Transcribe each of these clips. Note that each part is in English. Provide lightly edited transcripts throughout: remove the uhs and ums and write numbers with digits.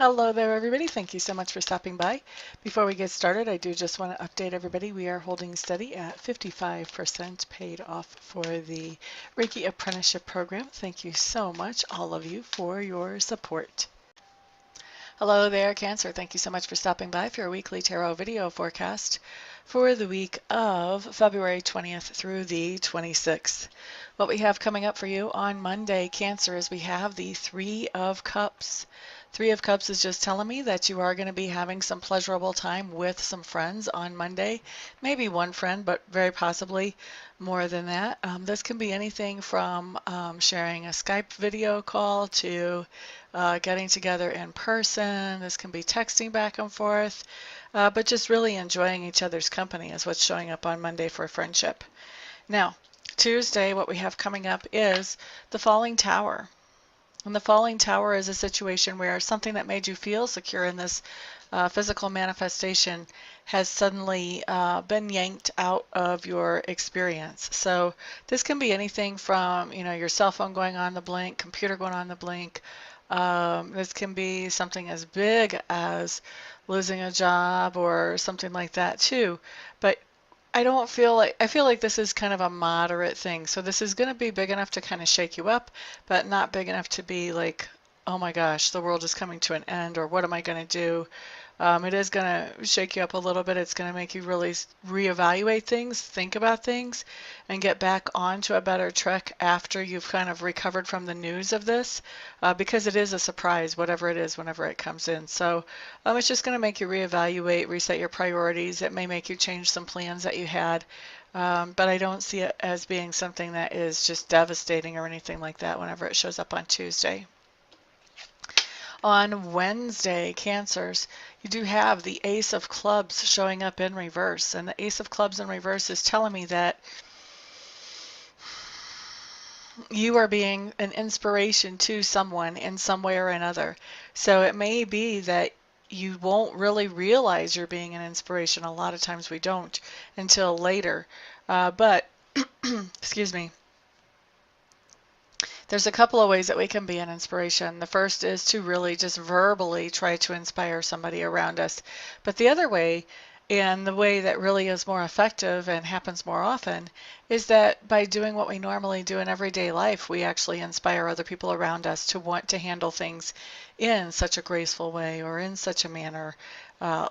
Hello there, everybody. Thank you so much for stopping by. Before we get started, I do just want to update everybody. We are holding steady at 55% paid off for the Reiki Apprenticeship Program. Thank you so much, all of you, for your support. Hello there, Cancer. Thank you so much for stopping by for your weekly tarot video forecast for the week of February 20th through the 26th. What we have coming up for you on Monday, Cancer, is we have the Three of Cups. Three of Cups is just telling me that you are going to be having some pleasurable time with some friends on Monday. Maybe one friend, but very possibly more than that. This can be anything from sharing a Skype video call to getting together in person. This can be texting back and forth, but just really enjoying each other's company is what's showing up on Monday for friendship. Now, Tuesday, what we have coming up is the Falling Tower. And the Falling Tower is a situation where something that made you feel secure in this physical manifestation has suddenly been yanked out of your experience. So this can be anything from, your cell phone going on the blink, computer going on the blink. This can be something as big as losing a job or something like that too. But I feel like this is kind of a moderate thing. So this is going to be big enough to kind of shake you up, but not big enough to be like, oh my gosh, the world is coming to an end, or what am I going to do? It is going to shake you up a little bit. It's going to make you really reevaluate things, think about things, and get back onto a better track after you've kind of recovered from the news of this, because it is a surprise, whatever it is, whenever it comes in. So it's just going to make you reevaluate, reset your priorities. It may make you change some plans that you had, but I don't see it as being something that is just devastating or anything like that whenever it shows up on Tuesday. On Wednesday, Cancers, you do have the Ace of Clubs showing up in reverse. And the Ace of Clubs in reverse is telling me that you are being an inspiration to someone in some way or another. So it may be that you won't really realize you're being an inspiration. A lot of times we don't until later. But, excuse me. There's a couple of ways that we can be an inspiration. The first is to really just verbally try to inspire somebody around us. But the other way, and the way that really is more effective and happens more often, is that by doing what we normally do in everyday life, we actually inspire other people around us to want to handle things in such a graceful way or in such a manner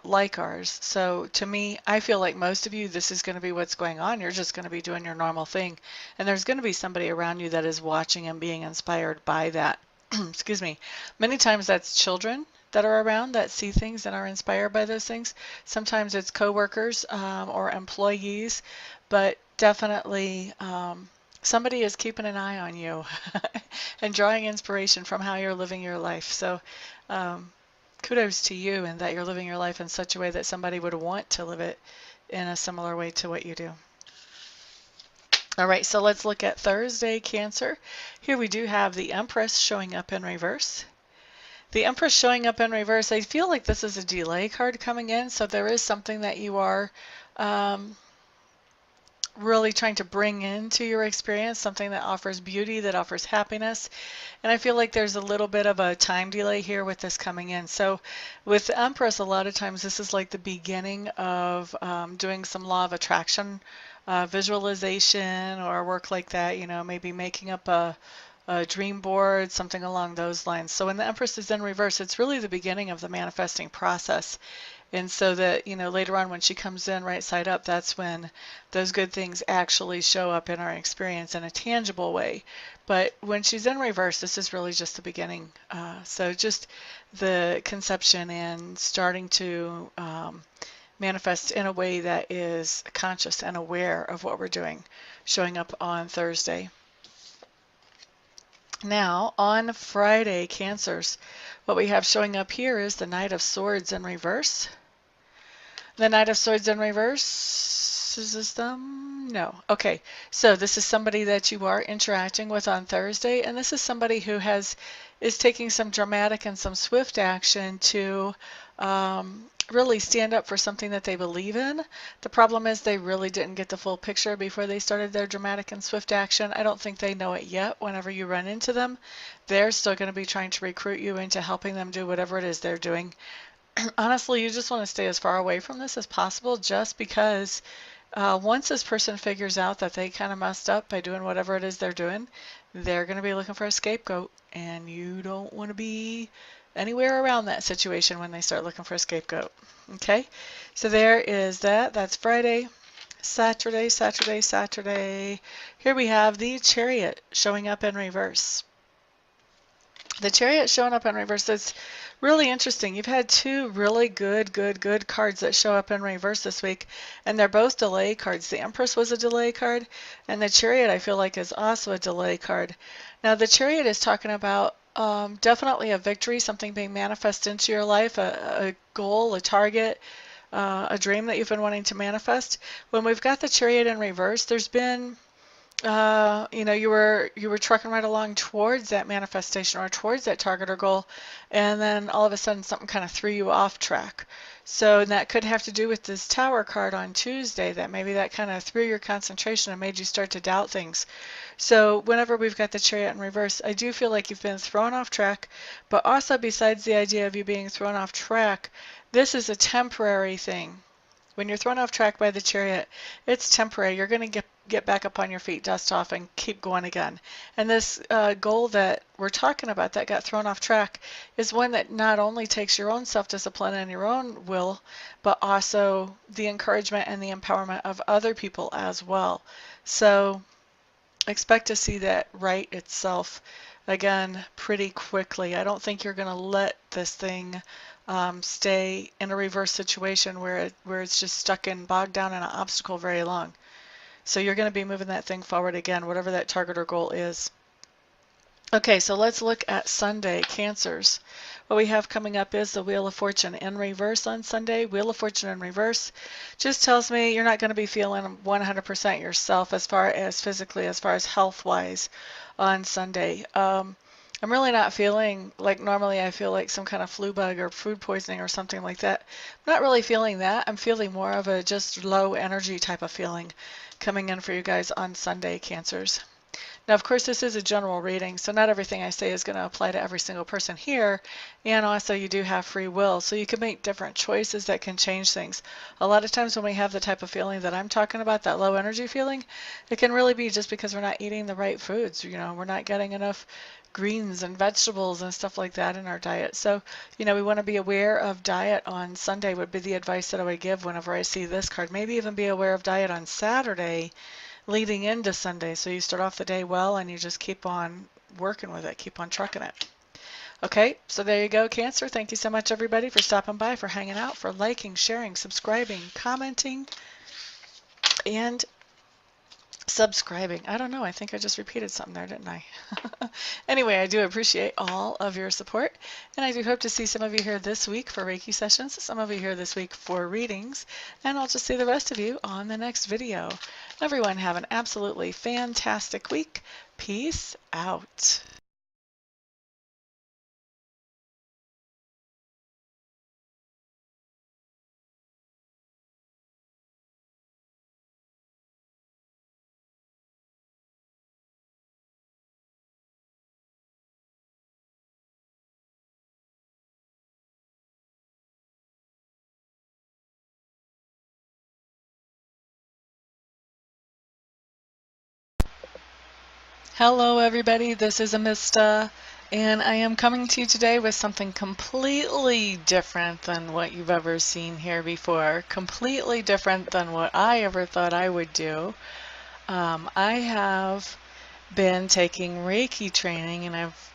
like ours. So to me, I feel like most of you, this is going to be what's going on. You're just going to be doing your normal thing. And there's going to be somebody around you that is watching and being inspired by that. Excuse me. Many times that's children that are around that see things and are inspired by those things. Sometimes it's coworkers or employees, but definitely somebody is keeping an eye on you and drawing inspiration from how you're living your life. So kudos to you and that you're living your life in such a way that somebody would want to live it in a similar way to what you do. All right, so let's look at Thursday, Cancer. Here we do have the Empress showing up in reverse. The Empress showing up in reverse, I feel like this is a delay card coming in, so there is something that you are really trying to bring into your experience, something that offers beauty, that offers happiness. And I feel like there's a little bit of a time delay here with this coming in. So with the Empress, a lot of times this is like the beginning of doing some law of attraction visualization or work like that, maybe making up a dream board, something along those lines. So when the Empress is in reverse, it's really the beginning of the manifesting process. And so that, later on when she comes in right side up, that's when those good things actually show up in our experience in a tangible way. But when she's in reverse, this is really just the beginning. So just the conception and starting to manifest in a way that is conscious and aware of what we're doing, showing up on Thursday. Now, on Friday, Cancers, what we have showing up here is the Knight of Swords in reverse. The Knight of Swords in reverse, is this them? No. Okay, so this is somebody that you are interacting with on Thursday, and this is somebody who is taking some dramatic and some swift action to really stand up for something that they believe in. The problem is they really didn't get the full picture before they started their dramatic and swift action. I don't think they know it yet. Whenever you run into them, they're still going to be trying to recruit you into helping them do whatever it is they're doing. Honestly, you just want to stay as far away from this as possible, just because once this person figures out that they kind of messed up by doing whatever it is they're doing, they're going to be looking for a scapegoat, and you don't want to be anywhere around that situation when they start looking for a scapegoat. Okay, so there is that. That's Friday. Saturday, Saturday, Saturday. Here we have the Chariot showing up in reverse. The Chariot showing up in reverse is really interesting. You've had two really good cards that show up in reverse this week, and they're both delay cards. The Empress was a delay card, and the Chariot I feel like is also a delay card. Now the Chariot is talking about definitely a victory, something being manifested into your life, a goal, a target, a dream that you've been wanting to manifest. When we've got the Chariot in reverse, there's been you know, you were trucking right along towards that manifestation or towards that target or goal, and then all of a sudden something kind of threw you off track. So that could have to do with this Tower card on Tuesday, that maybe that kind of threw your concentration and made you start to doubt things. So whenever we've got the Chariot in reverse, I do feel like you've been thrown off track, but also besides the idea of you being thrown off track, this is a temporary thing. When you're thrown off track by the Chariot, it's temporary. You're going to get back up on your feet, dust off, and keep going again. And this goal that we're talking about that got thrown off track is one that not only takes your own self-discipline and your own will, but also the encouragement and the empowerment of other people as well. So expect to see that right itself again pretty quickly. I don't think you're going to let this thing stay in a reverse situation where it's just stuck and bogged down in an obstacle very long. So you're going to be moving that thing forward again, whatever that target or goal is. Okay, so let's look at Sunday, Cancers. What we have coming up is the Wheel of Fortune in reverse on Sunday. Wheel of Fortune in reverse just tells me you're not going to be feeling 100% yourself as far as physically, as far as health-wise on Sunday. I'm really not feeling like normally I feel like some kind of flu bug or food poisoning or something like that. I'm not really feeling that. I'm feeling more of a just low energy type of feeling coming in for you guys on Sunday, Cancers. Now, of course, this is a general reading, so not everything I say is going to apply to every single person here. And also, you do have free will, so you can make different choices that can change things. A lot of times when we have the type of feeling that I'm talking about, that low energy feeling, it can really be just because we're not eating the right foods. You know, we're not getting enough greens and vegetables and stuff like that in our diet. So, you know, we want to be aware of diet on Sunday would be the advice that I would give whenever I see this card. Maybe even be aware of diet on Saturday leading into Sunday. So you start off the day well and you just keep on working with it, keep on trucking it. Okay, so there you go, Cancer. Thank you so much, everybody, for stopping by, for hanging out, for liking, sharing, subscribing, commenting, and subscribing. I don't know, I think I just repeated something there, didn't I? Anyway, I do appreciate all of your support, and I do hope to see some of you here this week for Reiki sessions, some of you here this week for readings, and I'll just see the rest of you on the next video. Everyone have an absolutely fantastic week. Peace out. Hello everybody, this is Amista, and I am coming to you today with something completely different than what you've ever seen here before, completely different than what I ever thought I would do. I have been taking Reiki training, and I've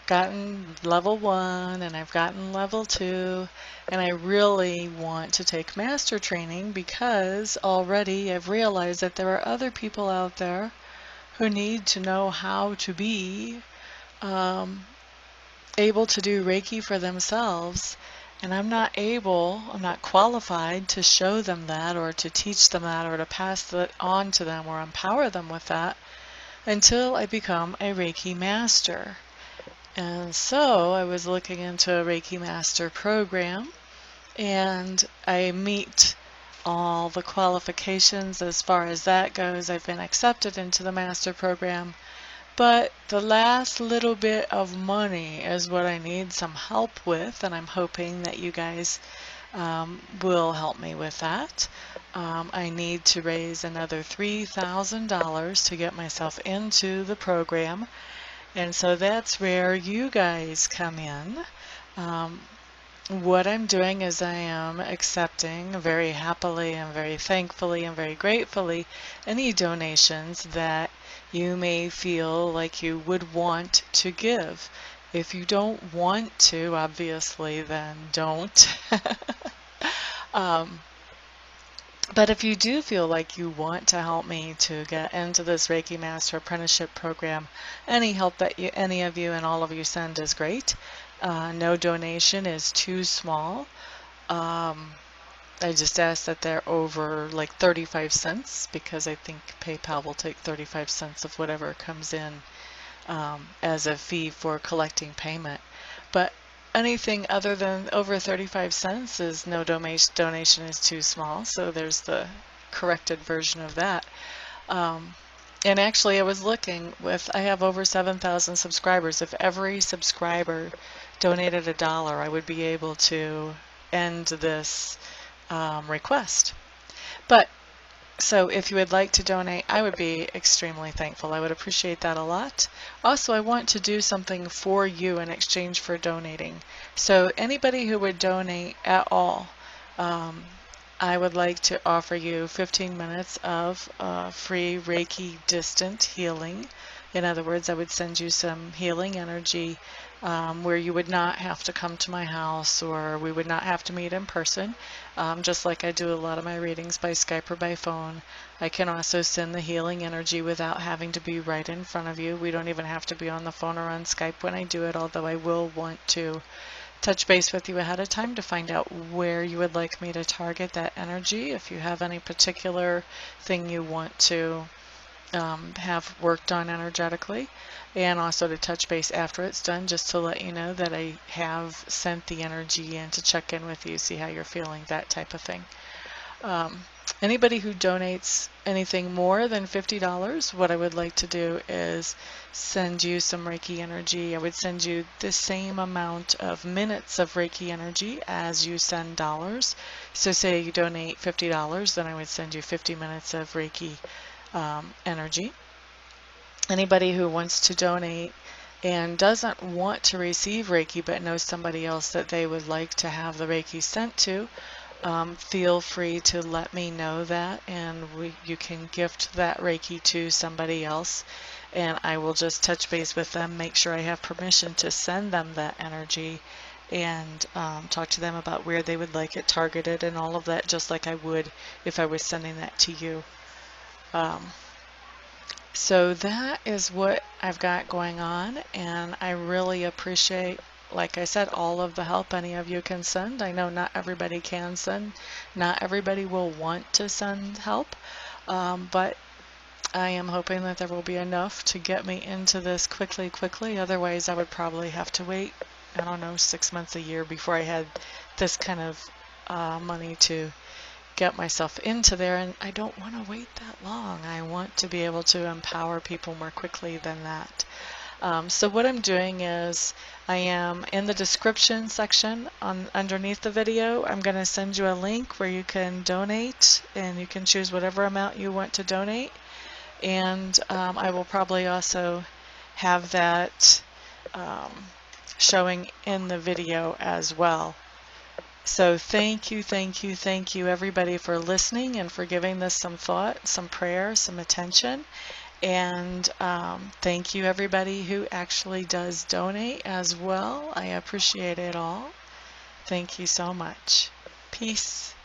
gotten level 1 and I've gotten level 2, and I really want to take master training because already I've realized that there are other people out there who need to know how to be able to do Reiki for themselves, and I'm not qualified to show them that or to teach them that or to pass that on to them or empower them with that until I become a Reiki Master. And so I was looking into a Reiki Master program, and I meet all the qualifications as far as that goes. I've been accepted into the master program, but the last little bit of money is what I need some help with, and I'm hoping that you guys will help me with that. I need to raise another $3,000 to get myself into the program, and so that's where you guys come in. What I'm doing is I am accepting very happily and very thankfully and very gratefully any donations that you may feel like you would want to give. If you don't want to, obviously, then don't. But if you do feel like you want to help me to get into this Reiki Master Apprenticeship Program, any help that any of you and all of you send is great. No donation is too small. I just ask that they're over like 35 cents because I think PayPal will take 35 cents of whatever comes in as a fee for collecting payment. But anything other than over 35 cents is no donation is too small, so there's the corrected version of that. And actually I was looking I have over 7,000 subscribers. If every subscriber donated $1, I would be able to end this request. But so if you would like to donate, I would be extremely thankful. I would appreciate that a lot. Also, I want to do something for you in exchange for donating. So anybody who would donate at all, I would like to offer you 15 minutes of free Reiki distant healing. In other words, I would send you some healing energy where you would not have to come to my house, or we would not have to meet in person, just like I do a lot of my readings by Skype or by phone. I can also send the healing energy without having to be right in front of you. We don't even have to be on the phone or on Skype when I do it, although I will want to touch base with you ahead of time to find out where you would like me to target that energy. If you have any particular thing you want to have worked on energetically, and also to touch base after it's done just to let you know that I have sent the energy in to check in with you, see how you're feeling, that type of thing. Anybody who donates anything more than $50, what I would like to do is send you some Reiki energy. I would send you the same amount of minutes of Reiki energy as you send dollars. So say you donate $50, then I would send you 50 minutes of Reiki energy. Anybody who wants to donate and doesn't want to receive Reiki but knows somebody else that they would like to have the Reiki sent to, feel free to let me know that, and you can gift that Reiki to somebody else, and I will just touch base with them, make sure I have permission to send them that energy, and talk to them about where they would like it targeted and all of that, just like I would if I was sending that to you. So that is what I've got going on, and I really appreciate, like I said, all of the help any of you can send. I know not everybody can send, not everybody will want to send help, but I am hoping that there will be enough to get me into this quickly. Otherwise I would probably have to wait, I don't know, 6 months, a year before I had this kind of money to get myself into there, and I don't want to wait that long. I want to be able to empower people more quickly than that. So what I'm doing is I am in the description section underneath the video. I'm going to send you a link where you can donate, and you can choose whatever amount you want to donate, and I will probably also have that showing in the video as well. So thank you everybody for listening and for giving this some thought, some prayer, some attention. And thank you everybody who actually does donate as well. I appreciate it all. Thank you so much. Peace.